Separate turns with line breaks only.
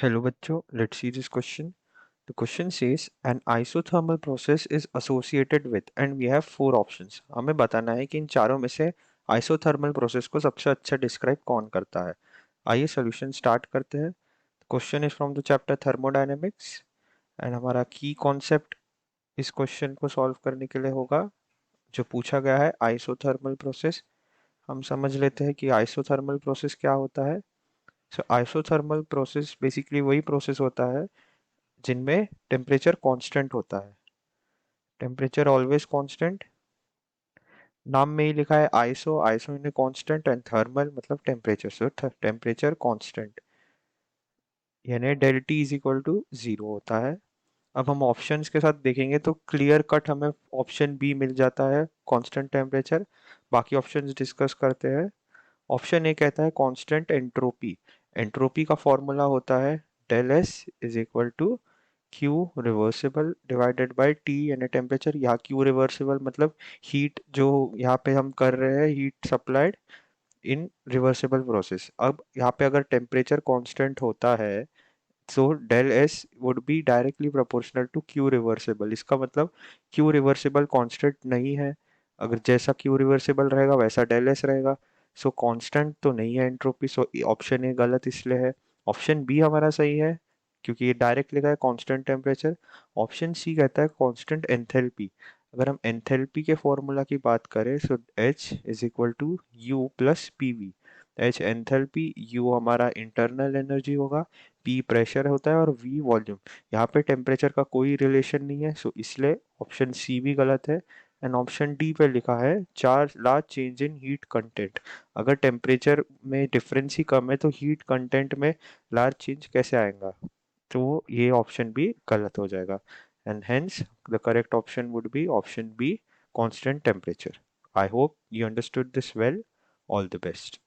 Hello बच्चों, let's see this question. The question says an isothermal process is associated with and we have four options. हमें बताना है कि इन चारों में से isothermal process को सबसे अच्छा डिस्क्राइब कौन करता है. आइए सॉल्यूशन स्टार्ट करते हैं. Question is from the chapter thermodynamics and हमारा की कॉन्सेप्ट इस क्वेश्चन को सॉल्व करने के लिए होगा जो पूछा गया है आइसोथर्मल प्रोसेस. हम समझ लेते हैं कि आइसोथर्मल प्रोसेस क्या होता है. सो आइसोथर्मल प्रोसेस बेसिकली वही प्रोसेस होता है जिनमें टेम्परेचर कांस्टेंट होता है. Temperature always constant. नाम में ही लिखा है iso, iso in constant and thermal मतलब टेम्परेचर. सो टेम्परेचर कांस्टेंट यानी del T is equal to zero होता है. अब हम ऑप्शंस के साथ देखेंगे तो क्लियर कट हमें ऑप्शन बी मिल जाता है कांस्टेंट टेम्परेचर. बाकी ऑप्शंस डिस्कस करते हैं. ऑप्शन ए कहता है कांस्टेंट एंट्रोपी. एंट्रोपी का फॉर्मूला होता है del S is equal to Q reversible divided by T यानी टेम्परेचर. यहाँ क्यू रिवर्सिबल मतलब हीट जो यहाँ पे हम कर रहे हैं heat supplied in reversible process. अब यहाँ पे अगर टेम्परेचर कांस्टेंट होता है so del S would be directly proportional to Q reversible. इसका मतलब क्यू रिवर्सिबल कांस्टेंट नहीं है. अगर जैसा क्यू रिवर्सिबल रहेगा वैसा डेल एस रहेगा. सो कांस्टेंट तो नहीं है एंट्रोपी. सो ऑप्शन ए गलत इसलिए है. ऑप्शन बी हमारा सही है क्योंकि ये डायरेक्ट लिखा है कांस्टेंट टेम्परेचर. ऑप्शन सी कहता है कांस्टेंट एंथैल्पी. अगर हम एंथैल्पी के फॉर्मूला की बात करें so H is equal to U plus P V. H enthalpy, U हमारा इंटरनल एनर्जी होगा, पी प्रेशर होता है और वी वॉल्यूम. यहाँ पे टेम्परेचर का कोई रिलेशन नहीं है. सो इसलिए ऑप्शन सी भी गलत है. एंड ऑप्शन डी पे लिखा है चार large change in heat content. अगर टेम्परेचर में डिफरेंस ही कम है तो हीट कंटेंट में लार्ज चेंज कैसे आएगा. तो ये ऑप्शन भी गलत हो जाएगा. And hence the correct option would be option be constant temperature. I hope you understood this well. All the best.